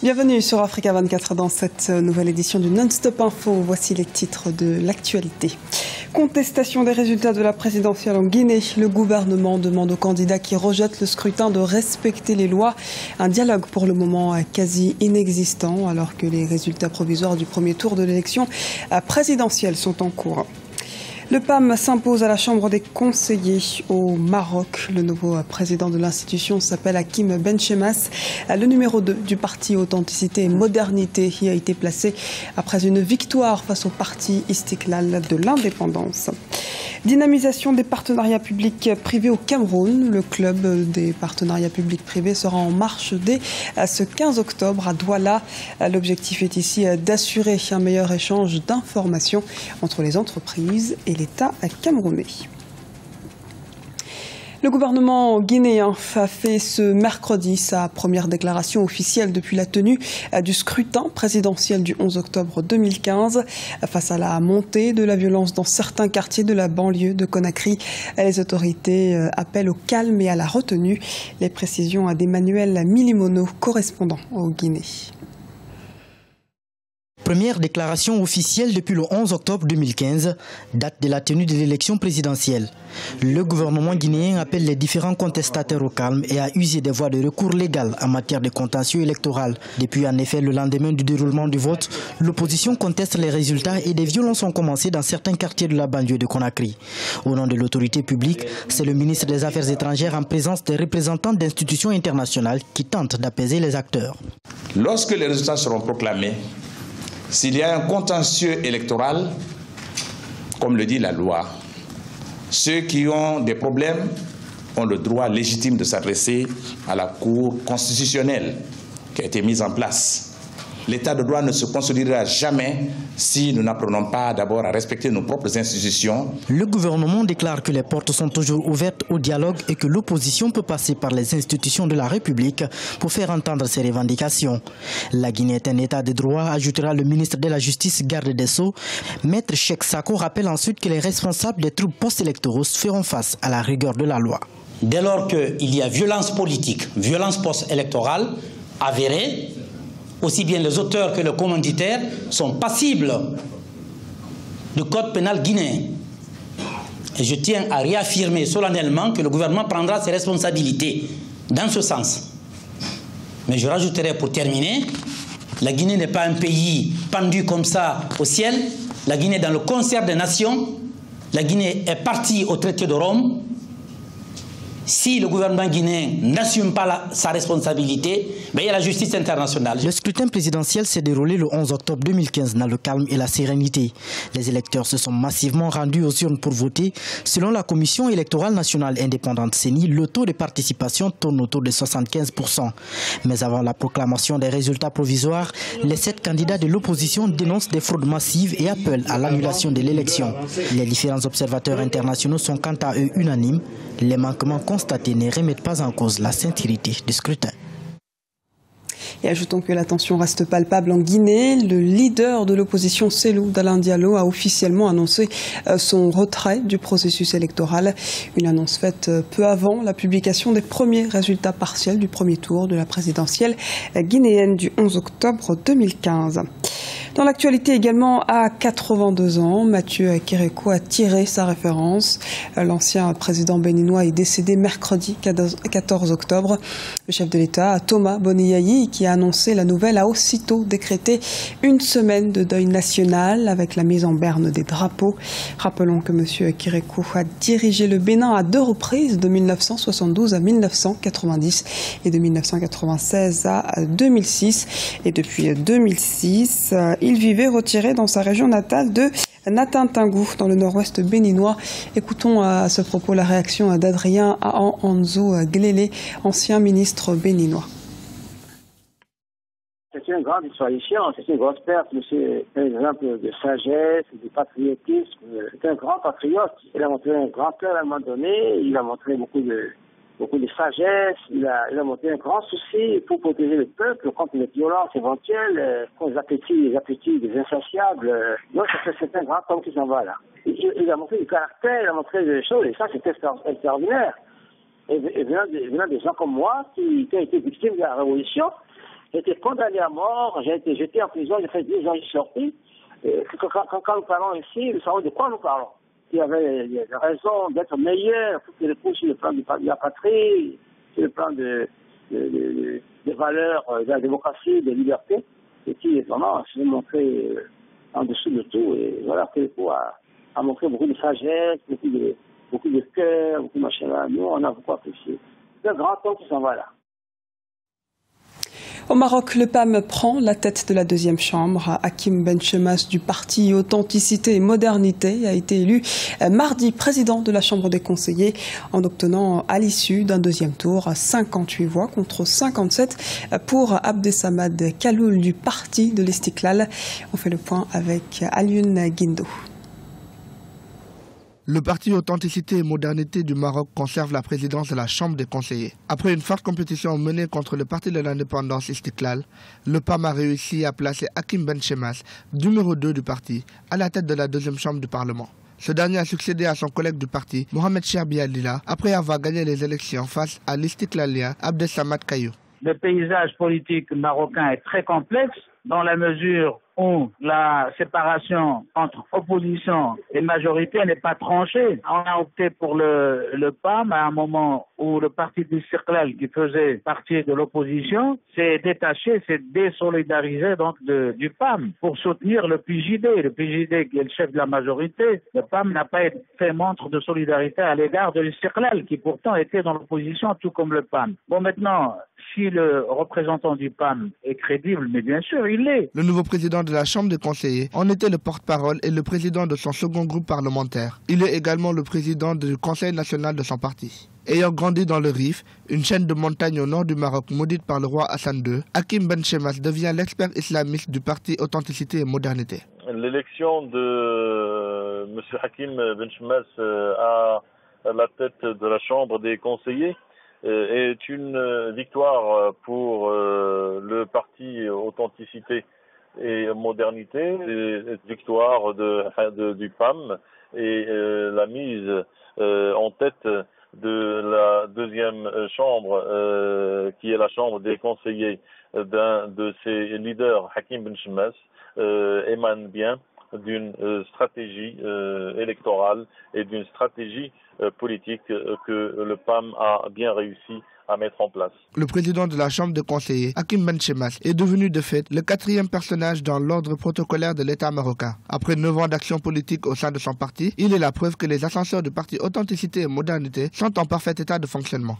Bienvenue sur Africa 24 dans cette nouvelle édition du Non-Stop Info. Voici les titres de l'actualité. Contestation des résultats de la présidentielle en Guinée. Le gouvernement demande aux candidats qui rejettent le scrutin de respecter les lois. Un dialogue pour le moment quasi inexistant alors que les résultats provisoires du premier tour de l'élection présidentielle sont en cours. Le PAM s'impose à la Chambre des conseillers au Maroc. Le nouveau président de l'institution s'appelle Hakim Benchemas. Le numéro 2 du parti Authenticité et Modernité y a été placé après une victoire face au parti Istiklal de l'indépendance. Dynamisation des partenariats publics-privés au Cameroun. Le club des partenariats publics-privés sera en marche dès ce 15 octobre à Douala. L'objectif est ici d'assurer un meilleur échange d'informations entre les entreprises et l'État camerounais. Le gouvernement guinéen a fait ce mercredi sa première déclaration officielle depuis la tenue du scrutin présidentiel du 11 octobre 2015. Face à la montée de la violence dans certains quartiers de la banlieue de Conakry, les autorités appellent au calme et à la retenue. Les précisions d'Emmanuel Milimono, correspondant au Guinée. Première déclaration officielle depuis le 11 octobre 2015, date de la tenue de l'élection présidentielle. Le gouvernement guinéen appelle les différents contestataires au calme et a usé des voies de recours légales en matière de contentieux électoral. Depuis en effet le lendemain du déroulement du vote, l'opposition conteste les résultats et des violences ont commencé dans certains quartiers de la banlieue de Conakry. Au nom de l'autorité publique, c'est le ministre des Affaires étrangères en présence des représentants d'institutions internationales qui tentent d'apaiser les acteurs. Lorsque les résultats seront proclamés, s'il y a un contentieux électoral, comme le dit la loi, ceux qui ont des problèmes ont le droit légitime de s'adresser à la Cour constitutionnelle qui a été mise en place. L'état de droit ne se consolidera jamais si nous n'apprenons pas d'abord à respecter nos propres institutions. Le gouvernement déclare que les portes sont toujours ouvertes au dialogue et que l'opposition peut passer par les institutions de la République pour faire entendre ses revendications. La Guinée est un état de droit, ajoutera le ministre de la Justice, garde des Sceaux. Maître Cheikh Sako rappelle ensuite que les responsables des troubles post-électoraux feront face à la rigueur de la loi. Dès lors qu'il y a violence politique, violence post-électorale avérée, aussi bien les auteurs que les commanditaires sont passibles du code pénal guinéen. Et je tiens à réaffirmer solennellement que le gouvernement prendra ses responsabilités dans ce sens. Mais je rajouterai pour terminer, la Guinée n'est pas un pays pendu comme ça au ciel. La Guinée est dans le concert des nations. La Guinée est partie au traité de Rome. Si le gouvernement guinéen n'assume pas sa responsabilité, il y a la justice internationale. Le scrutin présidentiel s'est déroulé le 11 octobre 2015 dans le calme et la sérénité. Les électeurs se sont massivement rendus aux urnes pour voter. Selon la Commission électorale nationale indépendante CENI, le taux de participation tourne autour de 75%. Mais avant la proclamation des résultats provisoires, les 7 candidats de l'opposition dénoncent des fraudes massives et appellent à l'annulation de l'élection. Les différents observateurs internationaux sont quant à eux unanimes. Les manquements constatés ne remettent pas en cause la sincérité du scrutin. Et ajoutons que la tension reste palpable en Guinée. Le leader de l'opposition, Cellou Dalein Diallo, a officiellement annoncé son retrait du processus électoral. Une annonce faite peu avant la publication des premiers résultats partiels du premier tour de la présidentielle guinéenne du 11 octobre 2015. Dans l'actualité également, à 82 ans, Mathieu Kérékou a tiré sa référence. L'ancien président béninois est décédé mercredi 14 octobre. Le chef de l'État, Thomas Boniayi, qui a annoncé la nouvelle, a aussitôt décrété une semaine de deuil national avec la mise en berne des drapeaux. Rappelons que M. Kérékou a dirigé le Bénin à 2 reprises, de 1972 à 1990 et de 1996 à 2006. Et depuis 2006, il vivait retiré dans sa région natale de Natintingou, dans le nord-ouest béninois. Écoutons à ce propos la réaction d'Adrien Anzo Glélé, ancien ministre béninois. C'est une grande disparition, c'est une grosse perte. C'est un exemple de sagesse, de patriotisme. C'est un grand patriote. Il a montré un grand cœur à un moment donné. Il a montré beaucoup de sagesse. Il a montré un grand souci pour protéger le peuple contre les violences éventuelles, contre les appétits des insatiables. Donc c'est un grand homme qui s'en va là. Il a montré du caractère, il a montré des choses, et ça c'est extraordinaire. Et venant des gens comme moi qui ont été victimes de la révolution, J'ai été condamné à mort, j'ai été jeté en prison, j'ai fait 10 ans, je suis sorti. Quand nous parlons ici, nous savons de quoi nous parlons. Il y avait raison d'être meilleur pour que les coups sur le plan de la patrie, sur le plan des valeurs de la démocratie, des libertés, et qui vraiment s'est montré en dessous de tout. Et voilà, que le coup a montré beaucoup de sagesse, beaucoup de cœur, beaucoup de machin là. Nous, on a beaucoup apprécié. C'est un grand temps qui s'en va là. Au Maroc, le PAM prend la tête de la deuxième chambre. Hakim Benchemas du parti Authenticité et Modernité a été élu mardi président de la Chambre des conseillers en obtenant à l'issue d'un deuxième tour 58 voix contre 57 pour Abdesamad Kaloul du parti de l'Istiklal. On fait le point avec Alioune Guindo. Le parti Authenticité et Modernité du Maroc conserve la présidence de la Chambre des conseillers. Après une forte compétition menée contre le parti de l'indépendance Istiklal, le PAM a réussi à placer Hakim Benchemas, numéro 2 du parti, à la tête de la deuxième chambre du Parlement. Ce dernier a succédé à son collègue du parti, Mohamed Cherbi Alila, après avoir gagné les élections face à l'Istiklalien Abdesamad Kayou. Le paysage politique marocain est très complexe dans la mesure où la séparation entre opposition et majorité n'est pas tranchée. On a opté pour le PAM à un moment où le parti du Istiklal, qui faisait partie de l'opposition, s'est détaché, s'est désolidarisé donc du PAM pour soutenir le PJD. Le PJD qui est le chef de la majorité, le PAM n'a pas fait montre de solidarité à l'égard de l'Istiklal, qui pourtant était dans l'opposition tout comme le PAM. Bon, maintenant, si le représentant du PAM est crédible, mais bien sûr, il l'est. Le nouveau président de la Chambre des conseillers en était le porte-parole et le président de son second groupe parlementaire. Il est également le président du Conseil national de son parti. Ayant grandi dans le Rif, une chaîne de montagnes au nord du Maroc maudite par le roi Hassan II, Hakim Benchemas devient l'expert islamiste du parti Authenticité et Modernité. L'élection de M. Hakim Benchemas à la tête de la Chambre des conseillers est une victoire pour le parti Authenticité et Modernité, victoire du PAM et la mise en tête de la deuxième chambre, qui est la chambre des conseillers d'un de ses leaders, Hakim Benchemas, émane bien d'une stratégie électorale et d'une stratégie politique que le PAM a bien réussi à mettre en place. Le président de la Chambre des conseillers, Hakim Benchemas, est devenu de fait le 4e personnage dans l'ordre protocolaire de l'État marocain. Après 9 ans d'action politique au sein de son parti, il est la preuve que les ascenseurs du parti Authenticité et Modernité sont en parfait état de fonctionnement.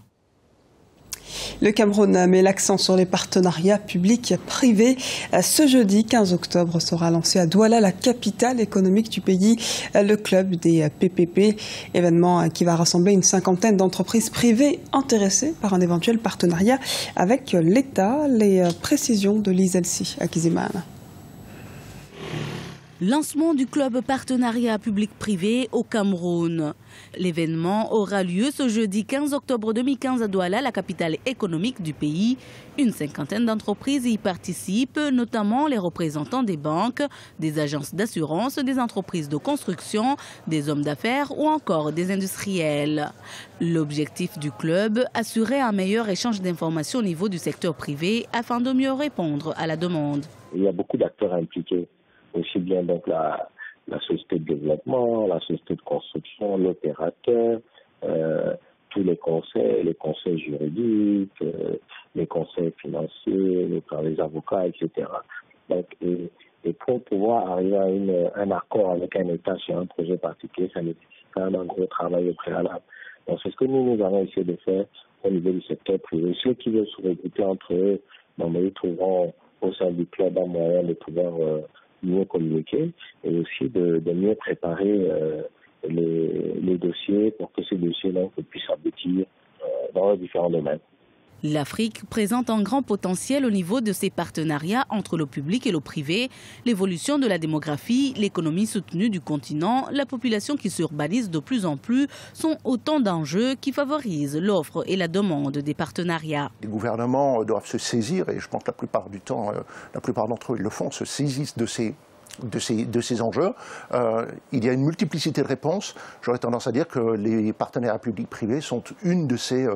Le Cameroun met l'accent sur les partenariats publics-privés. Ce jeudi 15 octobre sera lancé à Douala, la capitale économique du pays, le club des PPP, événement qui va rassembler une cinquantaine d'entreprises privées intéressées par un éventuel partenariat avec l'État. Les précisions de Lise Elsi à Kiziman. Lancement du club partenariat public-privé au Cameroun. L'événement aura lieu ce jeudi 15 octobre 2015 à Douala, la capitale économique du pays. Une cinquantaine d'entreprises y participent, notamment les représentants des banques, des agences d'assurance, des entreprises de construction, des hommes d'affaires ou encore des industriels. L'objectif du club, assurer un meilleur échange d'informations au niveau du secteur privé afin de mieux répondre à la demande. Il y a beaucoup d'acteurs impliqués, aussi bien donc la société de développement, la société de construction, l'opérateur, tous les conseils juridiques, les conseils financiers, les avocats, etc. Donc, et pour pouvoir arriver à un accord avec un État sur un projet particulier, ça nécessite quand même un gros travail au préalable. Donc c'est ce que nous avons essayé de faire au niveau du secteur privé. Ceux qui veulent se regrouper entre eux, ils trouveront au sein du club un moyen de pouvoir mieux communiquer et aussi de mieux préparer les dossiers pour que ces dossiers puissent aboutir dans les différents domaines. L'Afrique présente un grand potentiel au niveau de ses partenariats entre le public et le privé, l'évolution de la démographie, l'économie soutenue du continent, la population qui s'urbanise de plus en plus sont autant d'enjeux qui favorisent l'offre et la demande des partenariats. Les gouvernements doivent se saisir, et je pense que la plupart du temps, la plupart d'entre eux le font, se saisissent de ces enjeux. Il y a une multiplicité de réponses. J'aurais tendance à dire que les partenariats publics-privés sont une de ces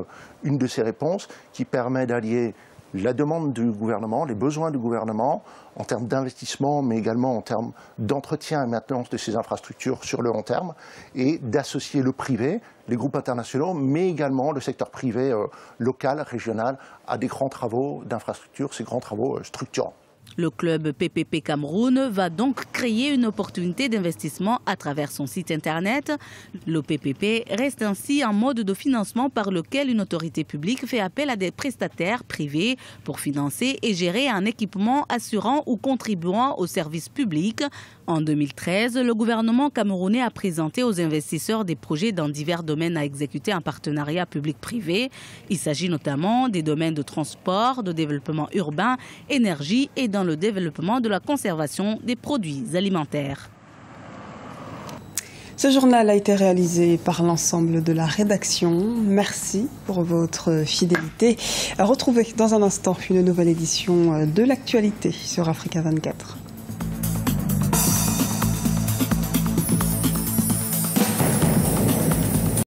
réponses qui permet d'allier la demande du gouvernement, les besoins du gouvernement en termes d'investissement, mais également en termes d'entretien et maintenance de ces infrastructures sur le long terme, et d'associer le privé, les groupes internationaux, mais également le secteur privé local, régional, à des grands travaux d'infrastructures, ces grands travaux structurants. Le club PPP Cameroun va donc créer une opportunité d'investissement à travers son site internet. Le PPP reste ainsi un mode de financement par lequel une autorité publique fait appel à des prestataires privés pour financer et gérer un équipement assurant ou contribuant au service public. En 2013, le gouvernement camerounais a présenté aux investisseurs des projets dans divers domaines à exécuter en partenariat public-privé. Il s'agit notamment des domaines de transport, de développement urbain, énergie et dans le développement de la conservation des produits alimentaires. Ce journal a été réalisé par l'ensemble de la rédaction. Merci pour votre fidélité. Retrouvez dans un instant une nouvelle édition de l'actualité sur Africa 24.